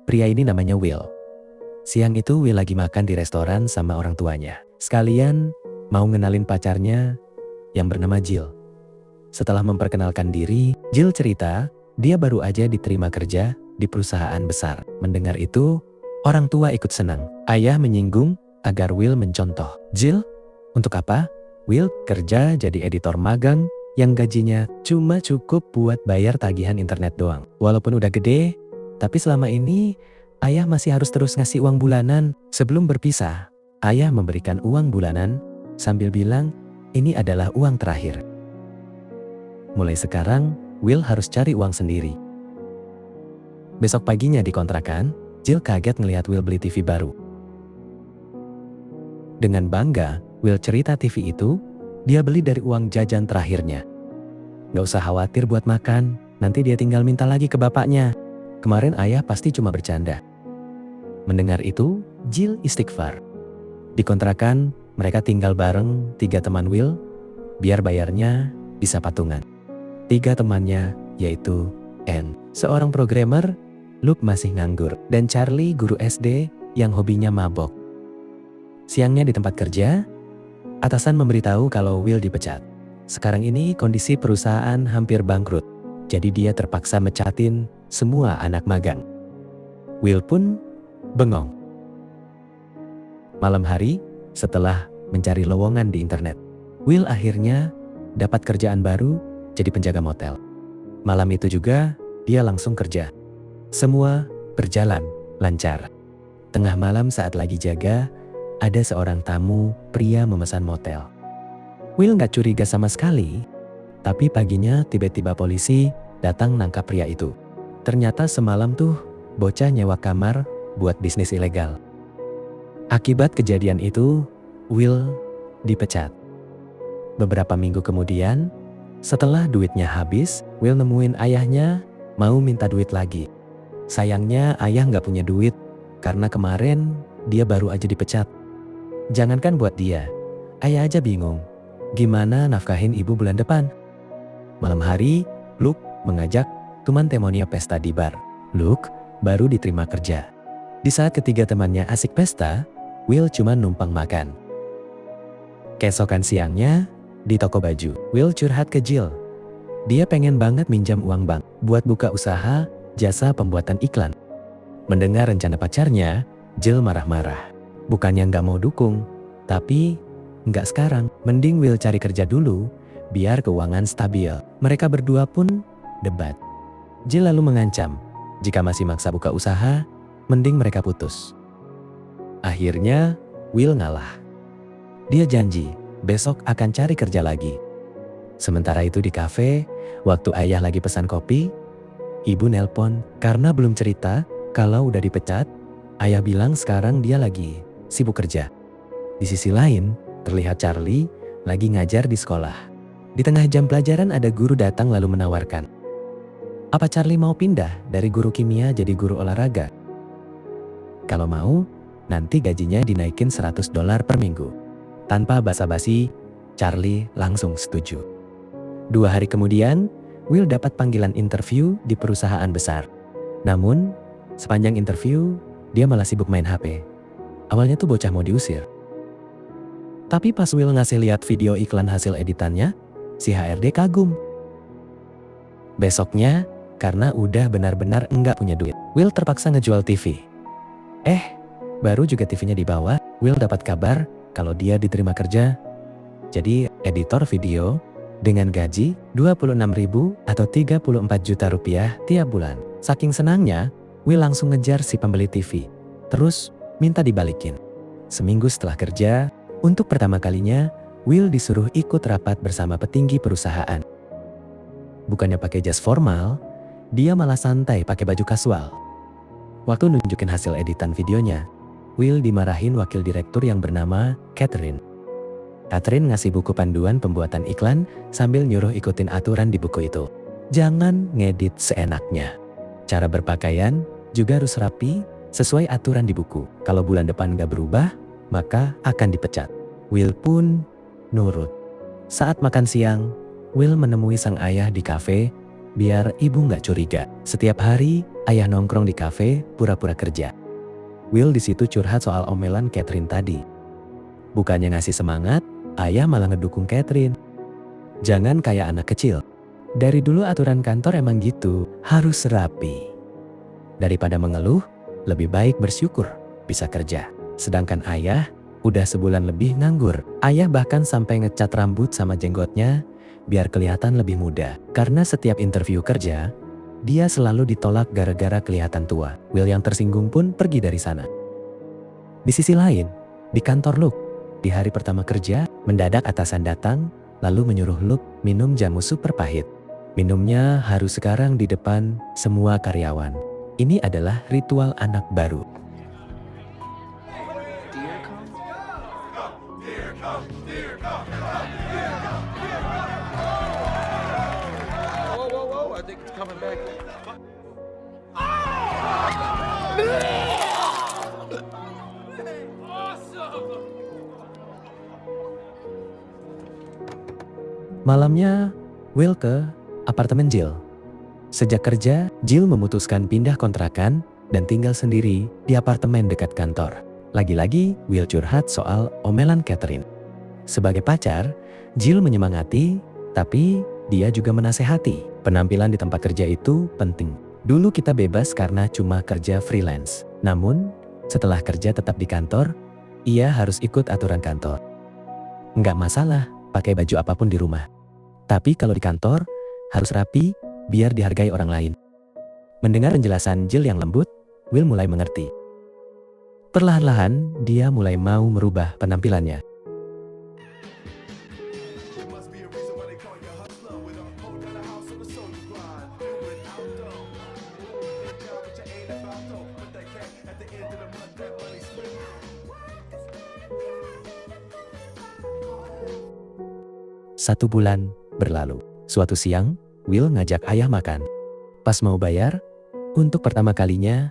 Pria ini namanya Will. Siang itu Will lagi makan di restoran sama orang tuanya. Sekalian mau ngenalin pacarnya yang bernama Jill. Setelah memperkenalkan diri, Jill cerita dia baru aja diterima kerja di perusahaan besar. Mendengar itu, orang tua ikut senang. Ayah menyinggung agar Will mencontoh. Jill, untuk apa? Will kerja jadi editor magang yang gajinya cuma cukup buat bayar tagihan internet doang. Walaupun udah gede, tapi selama ini ayah masih harus terus ngasih uang bulanan. Sebelum berpisah, ayah memberikan uang bulanan sambil bilang ini adalah uang terakhir. Mulai sekarang, Will harus cari uang sendiri. Besok paginya di kontrakan, Jill kaget ngelihat Will beli TV baru. Dengan bangga, Will cerita TV itu dia beli dari uang jajan terakhirnya. Gak usah khawatir buat makan, nanti dia tinggal minta lagi ke bapaknya. Kemarin ayah pasti cuma bercanda. Mendengar itu, Jill istighfar. Di kontrakan, mereka tinggal bareng 3 teman Will, biar bayarnya bisa patungan. 3 temannya yaitu Anne, seorang programmer, Luke masih nganggur, dan Charlie guru SD yang hobinya mabok. Siangnya di tempat kerja, atasan memberitahu kalau Will dipecat. Sekarang ini kondisi perusahaan hampir bangkrut, jadi dia terpaksa mecatin semua anak magang. Will pun bengong. Malam hari, setelah mencari lowongan di internet, Will akhirnya dapat kerjaan baru jadi penjaga motel. Malam itu juga dia langsung kerja. Semua berjalan lancar. Tengah malam saat lagi jaga, ada seorang tamu pria memesan motel. Will gak curiga sama sekali, tapi paginya tiba-tiba polisi datang nangkap pria itu. Ternyata semalam tuh bocah nyewa kamar buat bisnis ilegal. Akibat kejadian itu, Will dipecat. Beberapa minggu kemudian, setelah duitnya habis, Will nemuin ayahnya mau minta duit lagi. Sayangnya ayah gak punya duit karena kemarin dia baru aja dipecat. Jangankan buat dia, ayah aja bingung gimana nafkahin ibu bulan depan. Malam hari, Luke mengajak teman temannya pesta di bar. Luke baru diterima kerja. Di saat ketiga temannya asik pesta, Will cuma numpang makan. Keesokan siangnya, di toko baju, Will curhat ke Jill. Dia pengen banget minjam uang bank buat buka usaha jasa pembuatan iklan. Mendengar rencana pacarnya, Jill marah-marah. Bukannya gak mau dukung, tapi gak sekarang. Mending Will cari kerja dulu, biar keuangan stabil. Mereka berdua pun debat. Jill lalu mengancam, jika masih maksa buka usaha, mending mereka putus. Akhirnya, Will ngalah. Dia janji, besok akan cari kerja lagi. Sementara itu di kafe, waktu ayah lagi pesan kopi, ibu nelpon karena belum cerita kalau udah dipecat. Ayah bilang sekarang dia lagi sibuk kerja. Di sisi lain, terlihat Charlie lagi ngajar di sekolah. Di tengah jam pelajaran ada guru datang lalu menawarkan, apa Charlie mau pindah dari guru kimia jadi guru olahraga? Kalau mau, nanti gajinya dinaikin $100 per minggu. Tanpa basa-basi, Charlie langsung setuju. 2 hari kemudian, Will dapat panggilan interview di perusahaan besar. Namun, sepanjang interview, dia malah sibuk main HP. Awalnya tuh bocah mau diusir. Tapi pas Will ngasih lihat video iklan hasil editannya, si HRD kagum. Besoknya, karena udah benar-benar enggak punya duit, Will terpaksa ngejual TV. Baru juga TV-nya dibawa, Will dapat kabar kalau dia diterima kerja jadi editor video dengan gaji 26.000 atau 34 juta rupiah tiap bulan. Saking senangnya, Will langsung ngejar si pembeli TV. Terus minta dibalikin. Seminggu setelah kerja, untuk pertama kalinya, Will disuruh ikut rapat bersama petinggi perusahaan. Bukannya pakai jas formal, dia malah santai pakai baju kasual. Waktu nunjukin hasil editan videonya, Will dimarahin wakil direktur yang bernama Catherine. Catherine ngasih buku panduan pembuatan iklan sambil nyuruh ikutin aturan di buku itu. Jangan ngedit seenaknya. Cara berpakaian juga harus rapi sesuai aturan di buku. Kalau bulan depan gak berubah, maka akan dipecat. Will pun nurut. Saat makan siang, Will menemui sang ayah di kafe biar ibu gak curiga. Setiap hari, ayah nongkrong di kafe pura-pura kerja. Will di situ curhat soal omelan Catherine tadi. Bukannya ngasih semangat, ayah malah ngedukung Catherine. Jangan kayak anak kecil. Dari dulu aturan kantor emang gitu, harus rapi. Daripada mengeluh, lebih baik bersyukur bisa kerja. Sedangkan ayah udah sebulan lebih nganggur. Ayah bahkan sampai ngecat rambut sama jenggotnya biar kelihatan lebih muda. Karena setiap interview kerja, dia selalu ditolak gara-gara kelihatan tua. Will yang tersinggung pun pergi dari sana. Di sisi lain, di kantor Luke, di hari pertama kerja, mendadak atasan datang lalu menyuruh Luke minum jamu super pahit. Minumnya harus sekarang di depan semua karyawan. Ini adalah ritual anak baru. I think it's coming back. Malamnya, Will ke apartemen Jill. Sejak kerja, Jill memutuskan pindah kontrakan dan tinggal sendiri di apartemen dekat kantor. Lagi-lagi, Will curhat soal omelan Catherine. Sebagai pacar, Jill menyemangati, tapi dia juga menasehati. Penampilan di tempat kerja itu penting. Dulu kita bebas karena cuma kerja freelance. Namun, setelah kerja tetap di kantor, ia harus ikut aturan kantor. Nggak masalah pakai baju apapun di rumah. Tapi kalau di kantor, harus rapi biar dihargai orang lain. Mendengar penjelasan Jill yang lembut, Will mulai mengerti. Perlahan-lahan, dia mulai mau merubah penampilannya. Satu bulan berlalu. Suatu siang, Will ngajak ayah makan. Pas mau bayar, untuk pertama kalinya,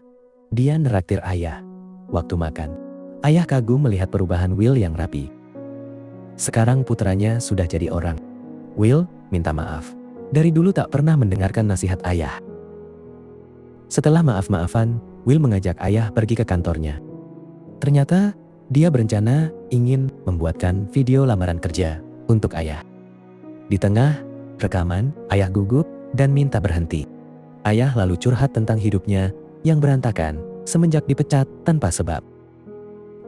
dia neraktir ayah. Waktu makan, ayah kagum melihat perubahan Will yang rapi. Sekarang putranya sudah jadi orang. Will minta maaf. Dari dulu tak pernah mendengarkan nasihat ayah. Setelah maaf-maafan, Will mengajak ayah pergi ke kantornya. Ternyata, dia berencana ingin membuatkan video lamaran kerja untuk ayah. Di tengah rekaman, ayah gugup dan minta berhenti. Ayah lalu curhat tentang hidupnya yang berantakan semenjak dipecat tanpa sebab.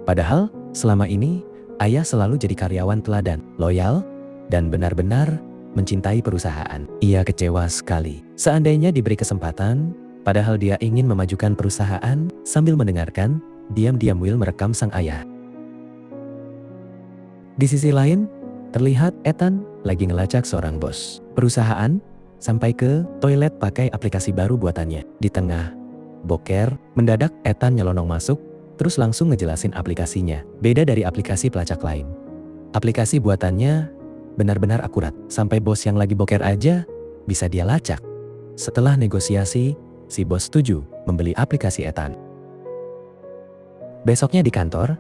Padahal, selama ini, ayah selalu jadi karyawan teladan, loyal, dan benar-benar mencintai perusahaan. Ia kecewa sekali. Seandainya diberi kesempatan, padahal dia ingin memajukan perusahaan, sambil mendengarkan, diam-diam Will merekam sang ayah. Di sisi lain, terlihat Ethan lagi ngelacak seorang bos perusahaan sampai ke toilet pakai aplikasi baru buatannya. Di tengah boker, mendadak Ethan nyelonong masuk, terus langsung ngejelasin aplikasinya. Beda dari aplikasi pelacak lain. Aplikasi buatannya benar-benar akurat, sampai bos yang lagi boker aja bisa dia lacak. Setelah negosiasi, si bos setuju membeli aplikasi Ethan. Besoknya di kantor,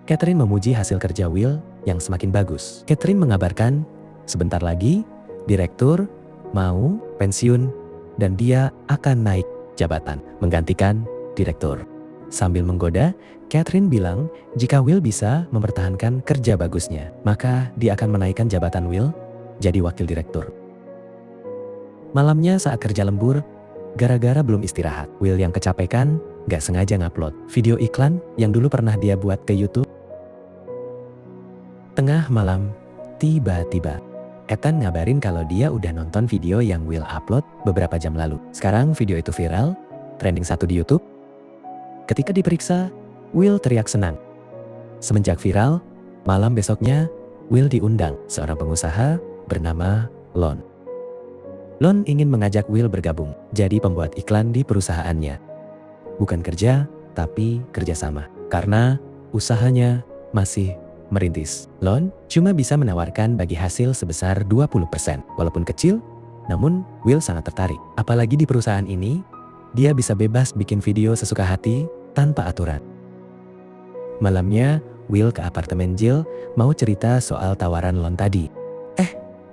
Catherine memuji hasil kerja Will yang semakin bagus. Catherine mengabarkan, sebentar lagi, direktur mau pensiun dan dia akan naik jabatan, menggantikan direktur. Sambil menggoda, Catherine bilang jika Will bisa mempertahankan kerja bagusnya, maka dia akan menaikkan jabatan Will jadi wakil direktur. Malamnya saat kerja lembur, gara-gara belum istirahat, Will yang kecapekan gak sengaja ngupload video iklan yang dulu pernah dia buat ke YouTube. Tengah malam, tiba-tiba Ethan ngabarin kalau dia udah nonton video yang Will upload beberapa jam lalu. Sekarang video itu viral, trending 1 di YouTube. Ketika diperiksa, Will teriak senang. Semenjak viral, malam besoknya Will diundang seorang pengusaha bernama Lon. Lon ingin mengajak Will bergabung jadi pembuat iklan di perusahaannya. Bukan kerja, tapi kerjasama. Karena usahanya masih merintis. Lon cuma bisa menawarkan bagi hasil sebesar 20%. Walaupun kecil, namun Will sangat tertarik. Apalagi di perusahaan ini, dia bisa bebas bikin video sesuka hati tanpa aturan. Malamnya, Will ke apartemen Jill mau cerita soal tawaran Lon tadi.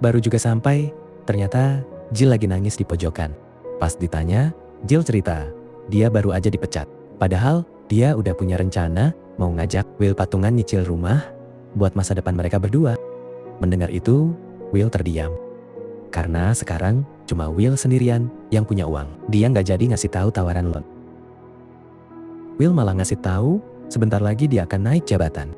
Baru juga sampai, ternyata Jill lagi nangis di pojokan. Pas ditanya, Jill cerita, dia baru aja dipecat. Padahal dia udah punya rencana mau ngajak Will patungan nyicil rumah buat masa depan mereka berdua. Mendengar itu, Will terdiam. Karena sekarang cuma Will sendirian yang punya uang. Dia nggak jadi ngasih tahu tawaran Lon. Will malah ngasih tahu sebentar lagi dia akan naik jabatan.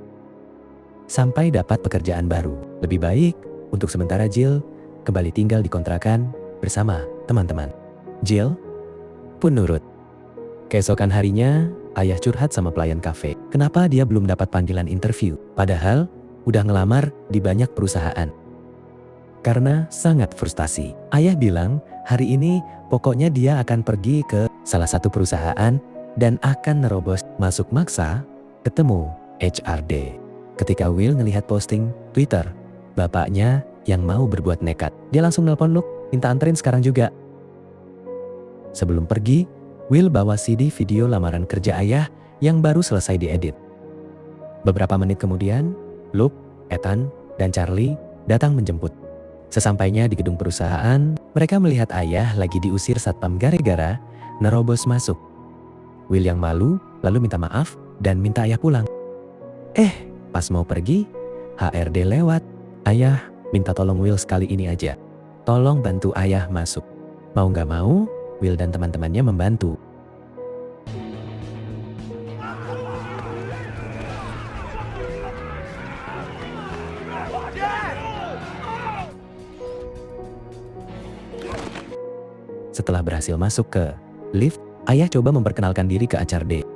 Sampai dapat pekerjaan baru. Lebih baik untuk sementara Jill kembali tinggal di kontrakan bersama teman-teman. Jill pun nurut. Keesokan harinya, ayah curhat sama pelayan kafe. Kenapa dia belum dapat panggilan interview? Padahal udah ngelamar di banyak perusahaan. Karena sangat frustasi. Ayah bilang hari ini pokoknya dia akan pergi ke salah satu perusahaan dan akan nerobos masuk maksa ketemu HRD. Ketika Will ngelihat posting Twitter, bapaknya yang mau berbuat nekat. Dia langsung nelpon Luke, minta anterin sekarang juga. Sebelum pergi, Will bawa CD video lamaran kerja ayah yang baru selesai diedit. Beberapa menit kemudian, Luke, Ethan, dan Charlie datang menjemput. Sesampainya di gedung perusahaan, mereka melihat ayah lagi diusir satpam gara-gara nerobos masuk. Will yang malu lalu minta maaf dan minta ayah pulang. Pas mau pergi, HRD lewat. Ayah minta tolong Will sekali ini aja. Tolong bantu ayah masuk. Mau gak mau, Will dan teman-temannya membantu. Setelah berhasil masuk ke lift, ayah coba memperkenalkan diri ke HRD.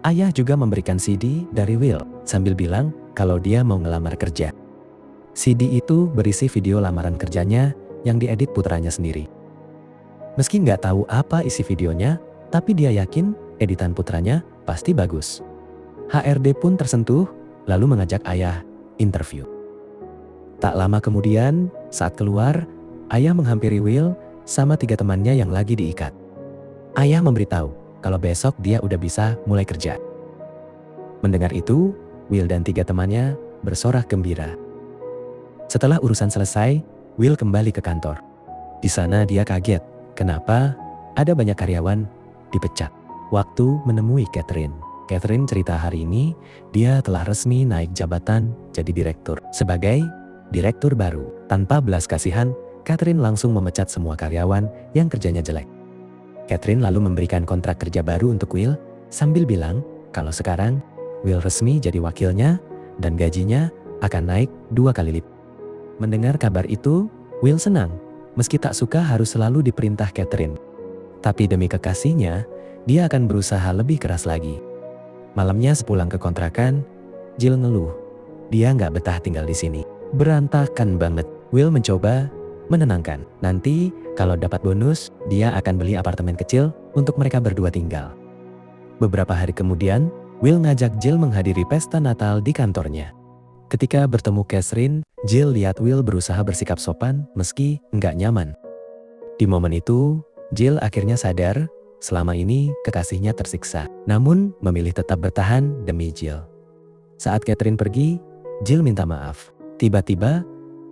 Ayah juga memberikan CD dari Will sambil bilang kalau dia mau ngelamar kerja. CD itu berisi video lamaran kerjanya yang diedit putranya sendiri. Meski nggak tahu apa isi videonya, tapi dia yakin editan putranya pasti bagus. HRD pun tersentuh lalu mengajak ayah interview. Tak lama kemudian, saat keluar, ayah menghampiri Will sama 3 temannya yang lagi diikat. Ayah memberitahu kalau besok dia udah bisa mulai kerja. Mendengar itu, Will dan 3 temannya bersorak gembira. Setelah urusan selesai, Will kembali ke kantor. Di sana dia kaget, kenapa ada banyak karyawan dipecat. Waktu menemui Catherine. Catherine cerita hari ini dia telah resmi naik jabatan jadi direktur. Sebagai direktur baru, tanpa belas kasihan, Catherine langsung memecat semua karyawan yang kerjanya jelek. Catherine lalu memberikan kontrak kerja baru untuk Will sambil bilang kalau sekarang Will resmi jadi wakilnya dan gajinya akan naik 2 kali lipat. Mendengar kabar itu, Will senang meski tak suka harus selalu diperintah Catherine. Tapi demi kekasihnya, dia akan berusaha lebih keras lagi. Malamnya sepulang ke kontrakan, Jill ngeluh. Dia nggak betah tinggal di sini. Berantakan banget. Will mencoba menenangkan. Nanti kalau dapat bonus, dia akan beli apartemen kecil untuk mereka berdua tinggal. Beberapa hari kemudian, Will ngajak Jill menghadiri pesta Natal di kantornya. Ketika bertemu Catherine, Jill lihat Will berusaha bersikap sopan meski nggak nyaman. Di momen itu, Jill akhirnya sadar selama ini kekasihnya tersiksa, namun memilih tetap bertahan demi Jill. Saat Catherine pergi, Jill minta maaf. Tiba-tiba,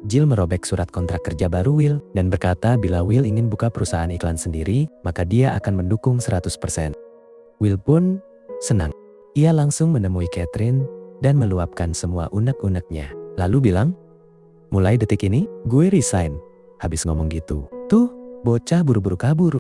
Jill merobek surat kontrak kerja baru Will dan berkata bila Will ingin buka perusahaan iklan sendiri, maka dia akan mendukung 100%. Will pun senang. Ia langsung menemui Catherine dan meluapkan semua unek-uneknya. Lalu bilang, mulai detik ini, gue resign. Habis ngomong gitu, tuh bocah buru-buru kabur.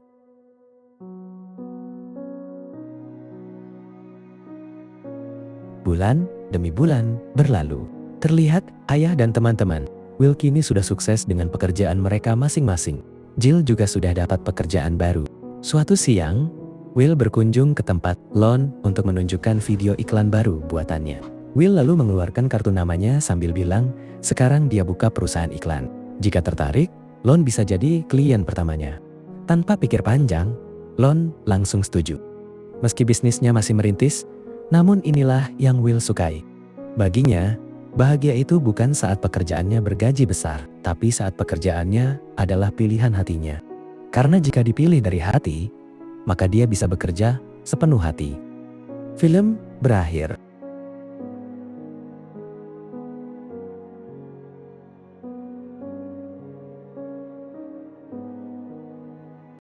Bulan demi bulan berlalu. Terlihat ayah dan teman-teman Will kini sudah sukses dengan pekerjaan mereka masing-masing. Jill juga sudah dapat pekerjaan baru. Suatu siang, Will berkunjung ke tempat Lon untuk menunjukkan video iklan baru buatannya. Will lalu mengeluarkan kartu namanya sambil bilang, sekarang dia buka perusahaan iklan. Jika tertarik, Lon bisa jadi klien pertamanya. Tanpa pikir panjang, Lon langsung setuju. Meski bisnisnya masih merintis, namun inilah yang Will sukai. Baginya, bahagia itu bukan saat pekerjaannya bergaji besar, tapi saat pekerjaannya adalah pilihan hatinya. Karena jika dipilih dari hati, maka dia bisa bekerja sepenuh hati. Film berakhir.